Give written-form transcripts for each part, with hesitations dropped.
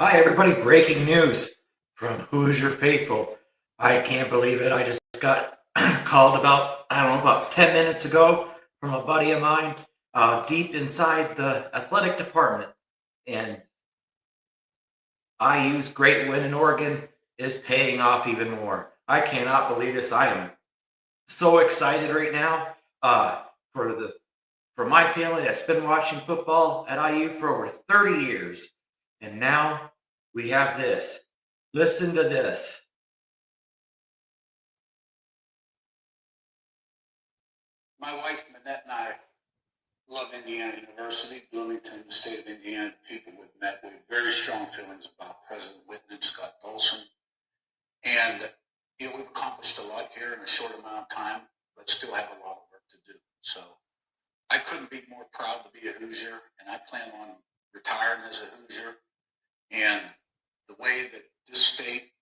Hi, everybody. Breaking news from Hoosier Faithful. I can't believe it. I just got called I don't know, about 10 minutes ago from a buddy of mine deep inside the athletic department. And IU's great win in Oregon is paying off even more. I cannot believe this. I am so excited right now for my family that's been watching football at IU for over 30 years. And now we have this. Listen to this. My wife, Manette, and I love Indiana University, Bloomington, the state of Indiana. People we've met with very strong feelings about President Whitten and Scott Dolson. And we've accomplished a lot here in a short amount of time, but still have a lot of work to do. So I couldn't be more proud to be a Hoosier, and I plan on retiring as a Hoosier. And the way that this state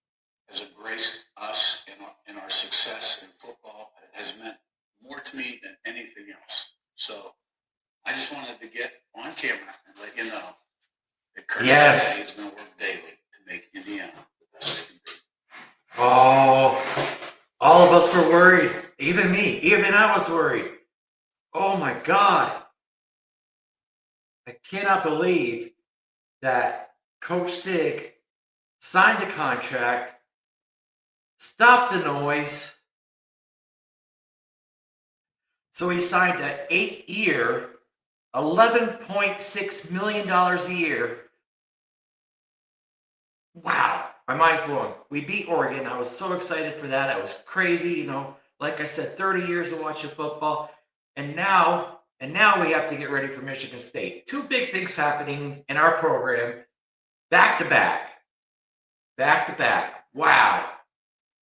has embraced us in our success in football has meant more to me than anything else. So I just wanted to get on camera and let you know that Kurt Yes. is going to work daily to make Indiana the best they can be. Oh, all of us were worried. Even me. Even I was worried. Oh my God. I cannot believe that Coach Sig signed the contract, stopped the noise. So he signed an 8-year, $11.6 million a year. Wow, my mind's blown. We beat Oregon. I was so excited for that. That was crazy. Like I said, 30 years of watching football. And now we have to get ready for Michigan State. Two big things happening in our program, back to back. Back to back. Wow.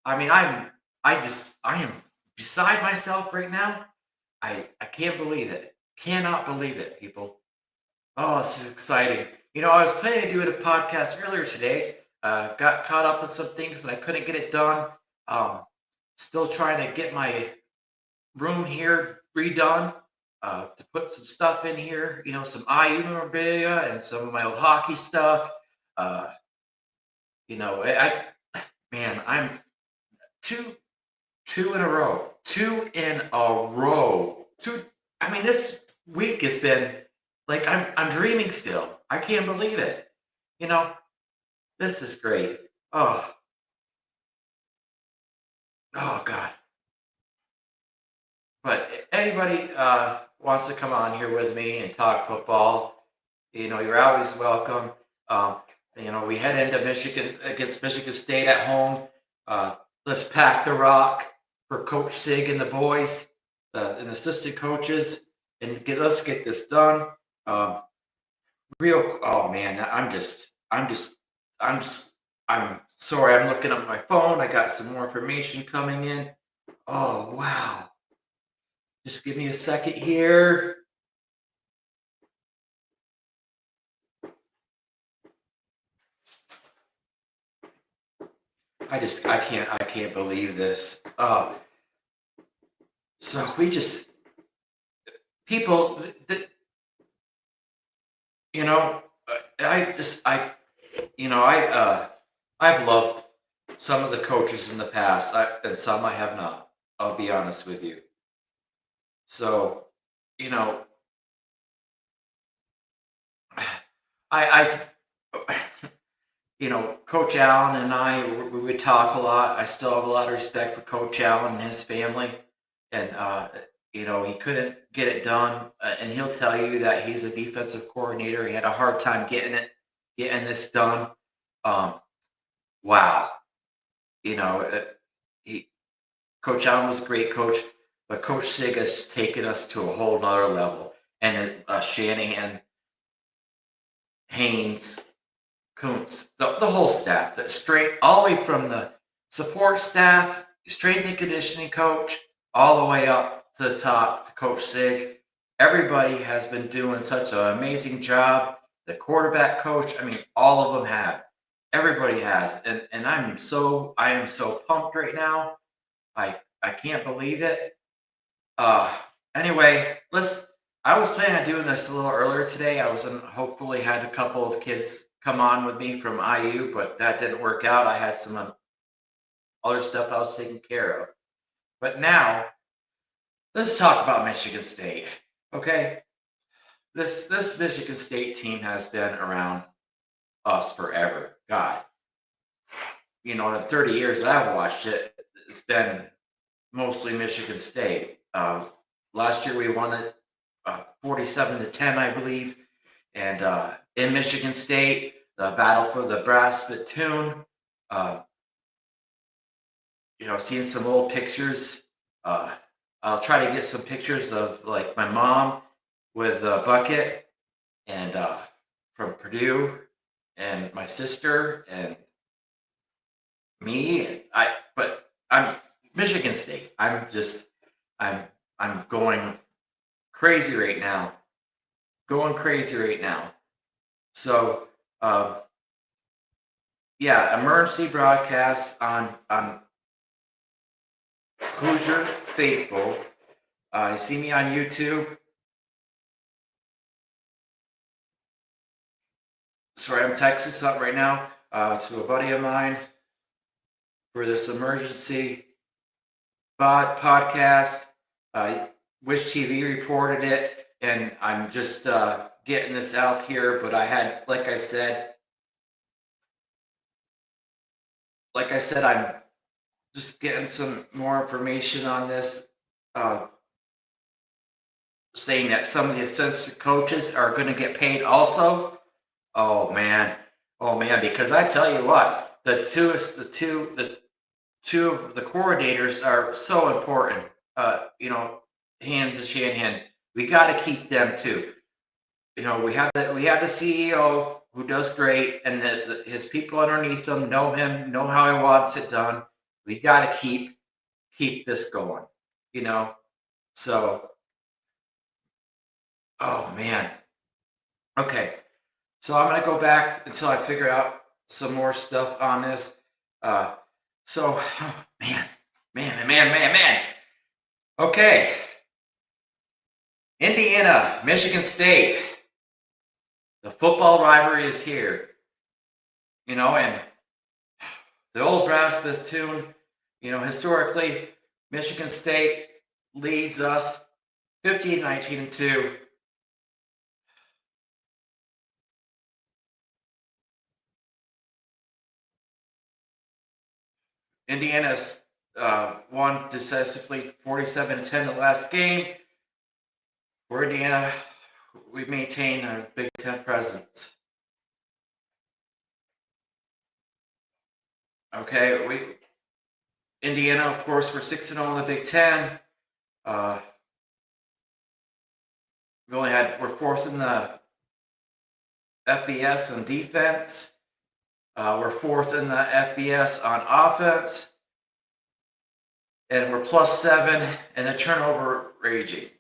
I mean, I am beside myself right now. I can't believe it. Cannot believe it, people. Oh, this is exciting. I was planning to do a podcast earlier today. Got caught up with some things and I couldn't get it done. Still trying to get my room here redone to put some stuff in here. Some IU memorabilia and some of my old hockey stuff. I'm two in a row. Two in a row. I mean, this week has been like I'm dreaming still. I can't believe it. This is great. Oh, oh God. But anybody wants to come on here with me and talk football, you're always welcome. Um, we head into Michigan against Michigan State at home. Let's pack the rock for Coach Sig and the boys and assistant coaches, and let's get this done. Oh man, I'm sorry. I'm looking at my phone. I got some more information coming in. Oh wow. Just give me a second here. I can't believe this. So we just people that you know I just I you know I've loved some of the coaches in the past, and some I have not. I'll be honest with you. So, you know, I Coach Allen and I, we would talk a lot. I still have a lot of respect for Coach Allen and his family, and he couldn't get it done. And he'll tell you that he's a defensive coordinator. He had a hard time getting this done. Um, wow, you know, he Coach Allen was a great coach, but Coach Sig has taken us to a whole nother level. And Shanahan, Haynes, Kuntz, the whole staff, that straight all the way from the support staff, strength and conditioning coach, all the way up to the top to Coach Sig. Everybody has been doing such an amazing job. The quarterback coach, I mean, all of them have. Everybody has, and I am so pumped right now. I can't believe it. Uh, anyway, I was planning on doing this a little earlier today. I was hopefully had a couple of kids come on with me from IU, but that didn't work out. I had some other stuff I was taking care of. But now, let's talk about Michigan State. Okay, this Michigan State team has been around us forever. God, the 30 years that I've watched it, it's been mostly Michigan State. Last year we won it 47-10, I believe, and in Michigan State, the battle for the brass spittoon. Uh, seeing some old pictures. Uh, I'll try to get some pictures of like my mom with a bucket and from Purdue, and my sister and me. And but I'm Michigan State. I'm I'm going crazy right now. Going crazy right now. So yeah, emergency broadcast on Hoosier Faithful. You see me on YouTube. Sorry, I'm texting something right now to a buddy of mine for this emergency podcast. Wish TV reported it, and I'm just getting this out here. But I had, like I said, I'm just getting some more information on this, saying that some of the assistant coaches are going to get paid also. Oh man, because I tell you what, the two of the coordinators are so important. Hands and Shanahan, we got to keep them too. We have the CEO who does great, and his people underneath him know him, know how he wants it done. We got to keep this going. So, oh man, okay. So I'm gonna go back until I figure out some more stuff on this. Uh, so, man. Okay, Indiana, Michigan State. The football rivalry is here. And the old brass spittoon. Historically, Michigan State leads us 50-19-2. Indiana's won decisively 47-10 the last game. For Indiana, we maintain a Big Ten presence. Okay, Indiana, of course, we're 6-0 in the Big Ten. We're fourth in the FBS on defense. We're fourth in the FBS on offense. And we're +7 in the turnover region.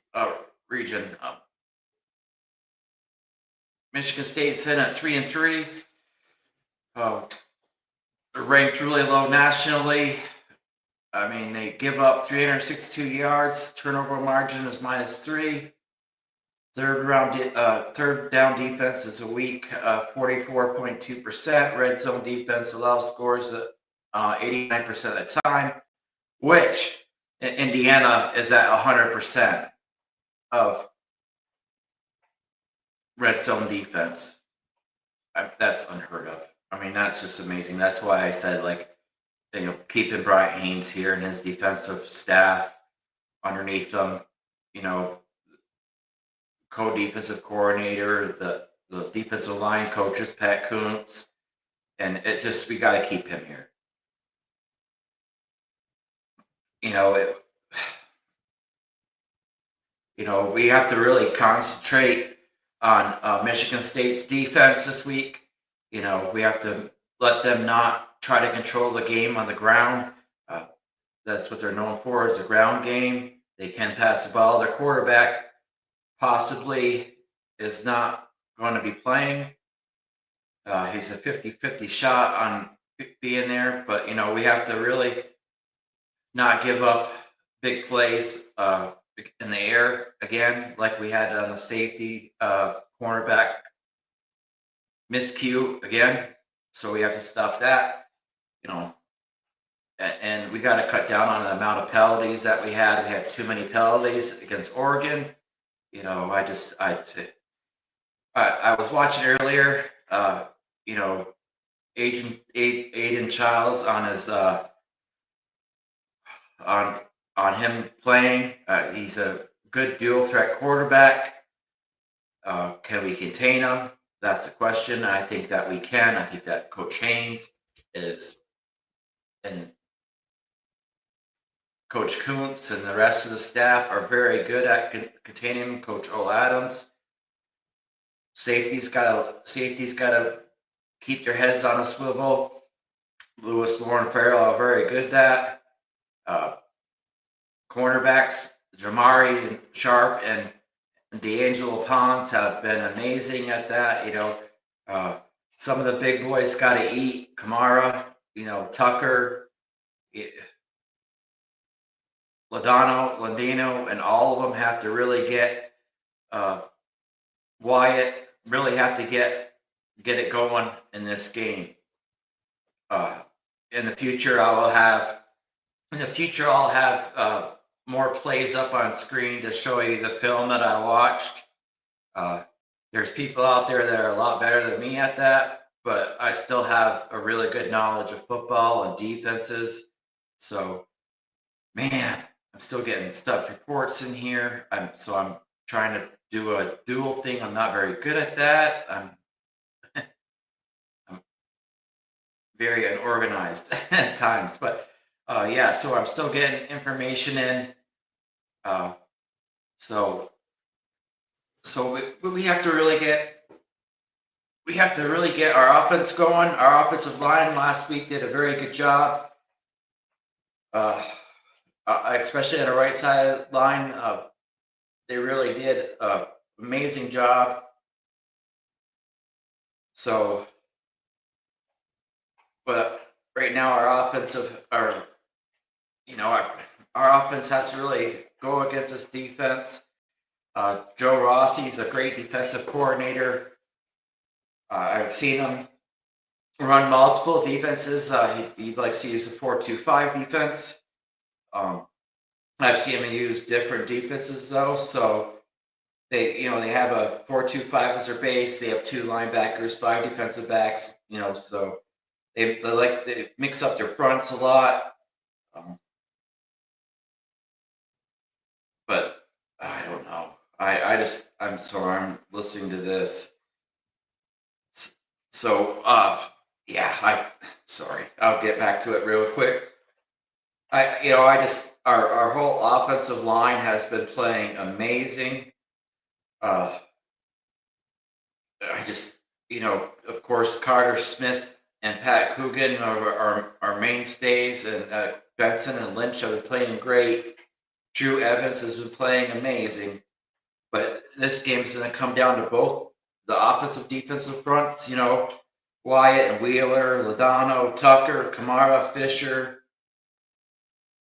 Michigan State's in at 3-3. They're ranked really low nationally. I mean, they give up 362 yards. Turnover margin is -3. Third down defense is a weak 44.2%. Red zone defense allows scores at 89% of the time, which Indiana is at 100% of red zone defense. That's unheard of. I mean, that's just amazing. That's why I said, keeping Bryant Haynes here and his defensive staff underneath them, co-defensive coordinator, the defensive line coaches, Pat Kuntz, and we got to keep him here. We have to really concentrate on Michigan State's defense this week. We have to let them not try to control the game on the ground. That's what they're known for, is the ground game. They can pass the ball. Their quarterback possibly is not going to be playing. He's a 50-50 shot on being there, but we have to really not give up big plays in the air again, like we had on the safety cornerback miscue again, so we have to stop that. You know, and we got to cut down on the amount of penalties that we had. We had too many penalties against Oregon. You know, I was watching earlier. You know, Aiden Childs on his on him playing. He's a good dual threat quarterback. Can we contain him? That's the question. I think that we can. I think that Coach Haynes is, and Coach Kuntz and the rest of the staff are very good at containing him. Coach O. Adams. Safety's got to keep their heads on a swivel. Lewis Moore and Farrell are very good at that. Cornerbacks, Jamari and Sharp and D'Angelo Pons have been amazing at that. You know, some of the big boys got to eat. Kamara, you know, Tucker, Ladino, and all of them have to really get Wyatt. Really have to get it going in this game. In the future, I'll have more plays up on screen to show you the film that I watched. There's people out there that are a lot better than me at that, but I still have a really good knowledge of football and defenses. So, man, I'm still getting stuff reports in here. I'm trying to do a dual thing. I'm not very good at that. I'm very unorganized at times, but yeah, so I'm still getting information in. So we have to really get our offense going. Our offensive line last week did a very good job, especially on the right side of the line. They really did an amazing job. So, but right now our offense has to really go against this defense. Joe Rossi's a great defensive coordinator. I've seen him run multiple defenses. He likes to use a 4-2-5 defense. I've seen him use different defenses though. So they have a 4-2-5 as their base. They have 2 linebackers, 5 defensive backs. You know, so they mix up their fronts a lot. But I don't know. I'm sorry. I'm listening to this. So yeah. Sorry. I'll get back to it real quick. Our whole offensive line has been playing amazing. I just, of course, Carter Smith and Pat Coogan are our mainstays, and Benson and Lynch have been playing great. Drew Evans has been playing amazing. But this game is going to come down to both the offensive defensive fronts, Wyatt and Wheeler, Ladano, Tucker, Kamara, Fisher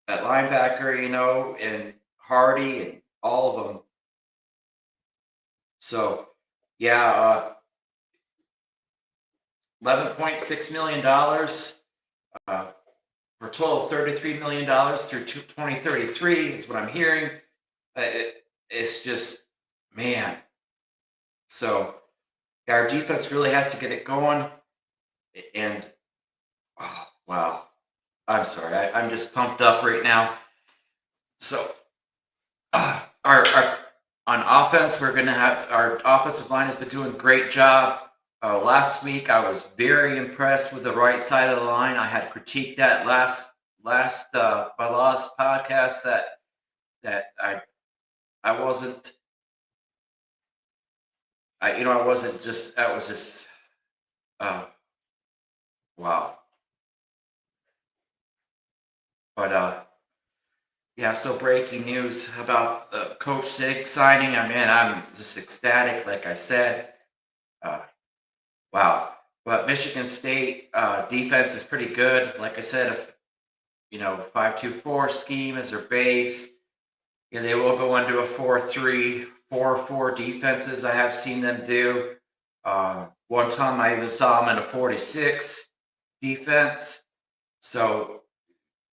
at linebacker, and Hardy and all of them. So, yeah, $11.6 million for a total of $33 million through 2033 is what I'm hearing. It's just, man. So, yeah, our defense really has to get it going. And, oh, wow. I'm sorry. I'm just pumped up right now. So, our on offense, we're going to have our offensive line has been doing a great job. Last week, I was very impressed with the right side of the line. I had critiqued that my last podcast that I wasn't. I wasn't just. That was just. Wow. But yeah. So breaking news about Coach Sig signing. I mean, I'm just ecstatic. Like I said. Wow. But Michigan State defense is pretty good. Like I said, if 5-2-4 scheme is their base. They will go into a 4-3-4-4 defenses. I have seen them do. One time I even saw him in a 46 defense. So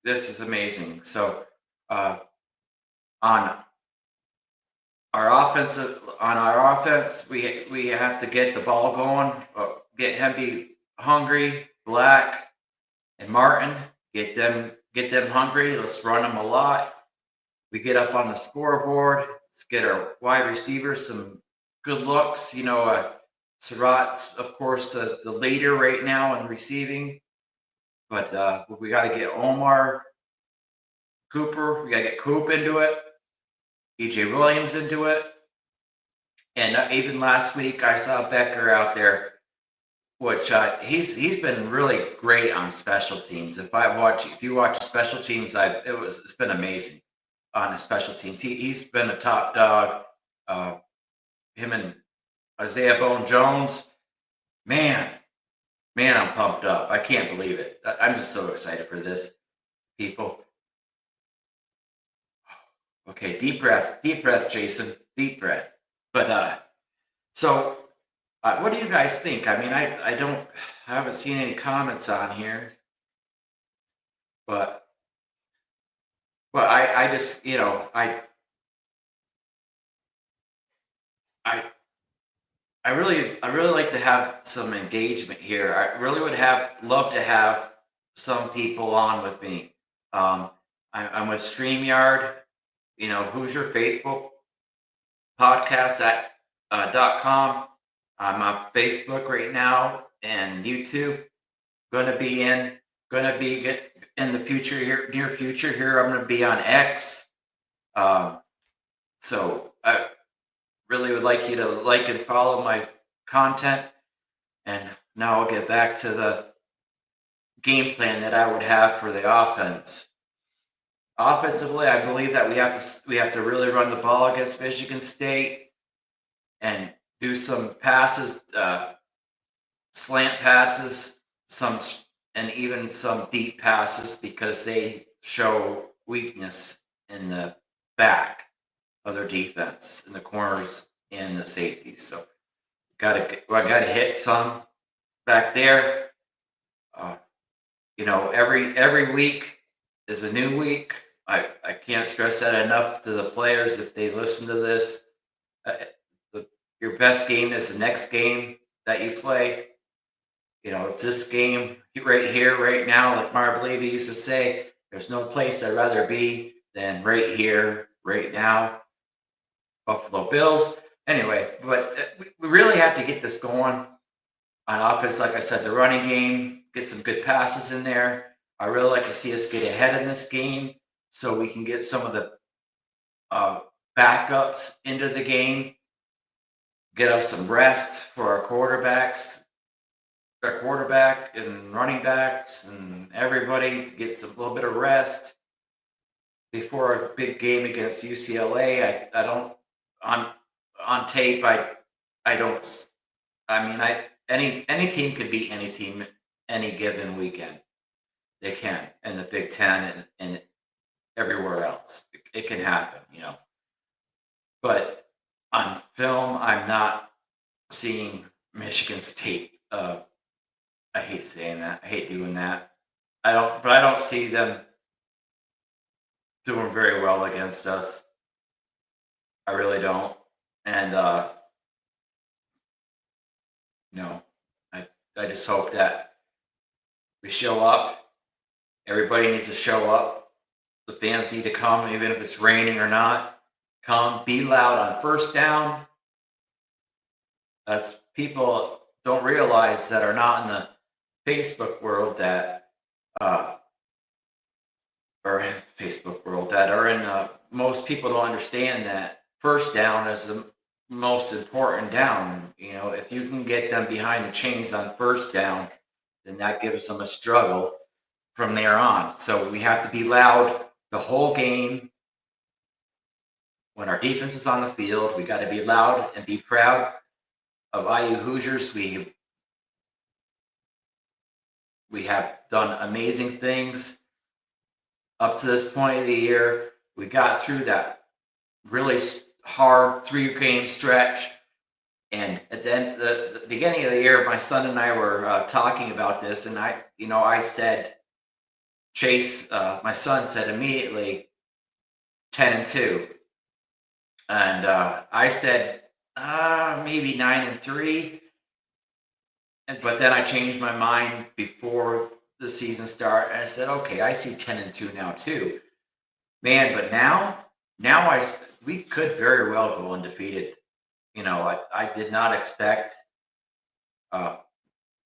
this is amazing. So uh, on our offense, we have to get the ball going, get him be hungry, Black and Martin, get them hungry. Let's run them a lot. We get up on the scoreboard. Let's get our wide receivers some good looks. Surratt's, of course, the leader right now in receiving, but we got to get Omar Cooper. We got to get Coop into it, EJ Williams into it. And even last week, I saw Becker out there, which he's been really great on special teams. If you watch special teams, it's been amazing on the special teams. He's been a top dog. Uh, him and Isaiah Bone Jones, man, I'm pumped up. I can't believe it. I'm just so excited for this, people. Okay, deep breath, Jason, deep breath. But so what do you guys think? I mean, I haven't seen any comments on here, but I just, I I really like to have some engagement here. I really would have love to have some people on with me. I'm with StreamYard, Hoosier Faithful Podcast at .com. I'm on Facebook right now and YouTube. Gonna be in gonna be in the future here, near future here. I'm gonna be on X. Um, so I really would like you to like and follow my content. And now I'll get back to the game plan that I would have for the offense. Offensively, I believe that we have to really run the ball against Michigan State and do some passes, slant passes, and even some deep passes because they show weakness in the back of their defense, in the corners and the safeties. So I gotta hit some back there. Uh, every week is a new week. I can't stress that enough to the players if they listen to this. Uh, your best game is the next game that you play. It's this game right here, right now, like Marv Levy used to say. There's no place I'd rather be than right here, right now. Buffalo Bills. Anyway, but we really have to get this going on offense. Like I said, the running game, get some good passes in there. I really like to see us get ahead in this game so we can get some of the backups into the game, get us some rest for our quarterbacks, our quarterback and running backs, and everybody gets a little bit of rest before a big game against UCLA. I don't on tape. I don't. I mean, any team could beat any team any given weekend. They can in the Big Ten and everywhere else. It can happen. But on film, I'm not seeing Michigan State. I hate saying that. I hate doing that. I don't see them doing very well against us. I really don't. And no, I just hope that we show up. Everybody needs to show up. The fans need to come, even if it's raining or not. Come, be loud on first down. That's people don't realize that are not in the Facebook world that or Facebook world that are in. Most people don't understand that first down is the most important down. If you can get them behind the chains on first down, then that gives them a struggle from there on. So we have to be loud the whole game. When our defense is on the field, we got to be loud and be proud of IU Hoosiers. We have done amazing things up to this point of the year. We got through that really hard 3-game stretch And at the beginning of the year, my son and I were talking about this, and I said, Chase, my son said immediately 10-2, and I said maybe 9-3, but then I changed my mind before the season start, and I said, okay, I see 10-2 now too, man. But now we could very well go undefeated. I did not expect uh,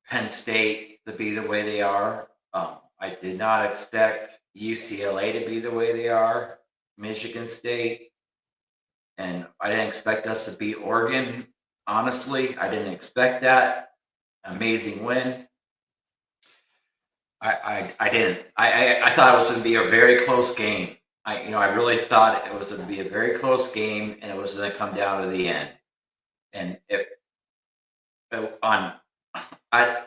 Penn State to be the way they are. I did not expect UCLA to be the way they are, Michigan State, and I didn't expect us to beat Oregon. Honestly, I didn't expect that. Amazing win. I didn't. I thought it was going to be a very close game. I really thought it was going to be a very close game, and it was going to come down to the end. And on I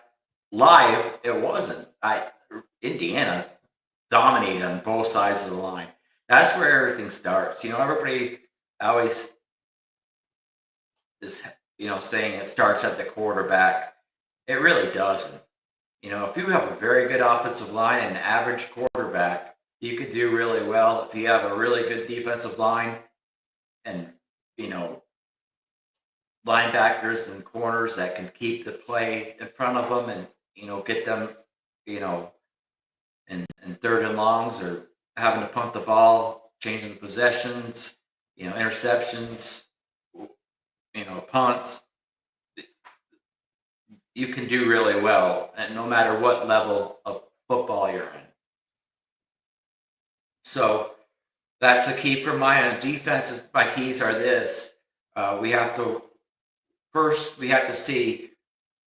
live, it wasn't. Indiana dominated on both sides of the line. That's where everything starts. Everybody always is, saying it starts at the quarterback. It really doesn't. If you have a very good offensive line and an average quarterback, you could do really well. If you have a really good defensive line and, linebackers and corners that can keep the play in front of them and, get them, you know, in third and longs or having to punt the ball, changing the possessions, interceptions, punts. You can do really well, and no matter what level of football you're in. So that's the key for my defense. My keys are this: we have to see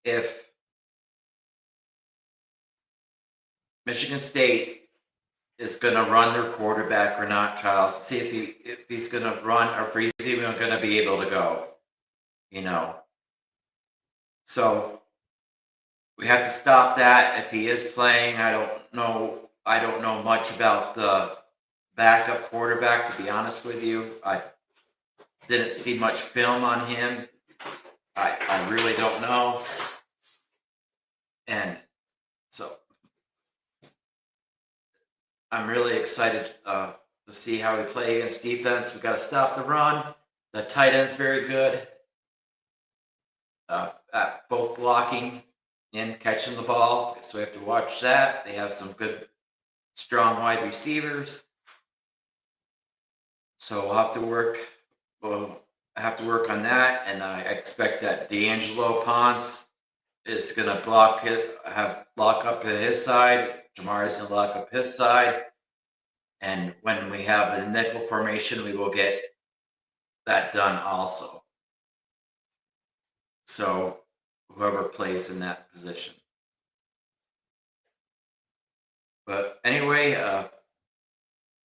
if Michigan State is going to run their quarterback or not, Charles. See if he's going to run or if he's even going to be able to go. So we have to stop that. If he is playing, I don't know much about the backup quarterback, to be honest with you. I didn't see much film on him. I really don't know. And so I'm really excited to see how we play against defense. We've got to stop the run. The tight end's very good at both blocking and catching the ball. So we have to watch that. They have some good, strong wide receivers. So we'll have to work. I have to work on that, and I expect that D'Angelo Ponce is going to block up to his side. Jamari's going to lock up his side, and when we have a nickel formation, we will get that done also. So whoever plays in that position. But anyway,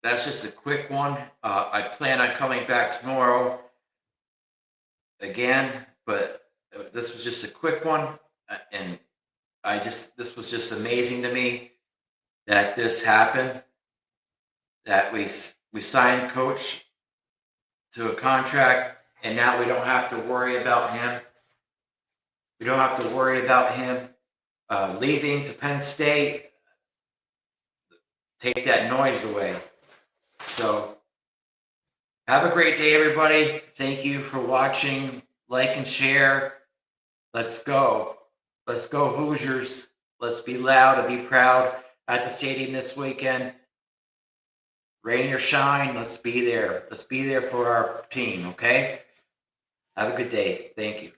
that's just a quick one. I plan on coming back tomorrow again, but this was just a quick one, and this was just amazing to me that this happened, that we signed Coach to a contract, and now we don't have to worry about him. We don't have to worry about him leaving to Penn State. Take that noise away. So have a great day, everybody. Thank you for watching. Like and share. Let's go. Let's go, Hoosiers. Let's be loud and be proud at the stadium this weekend. Rain or shine, let's be there. Let's be there for our team, okay? Have a good day. Thank you.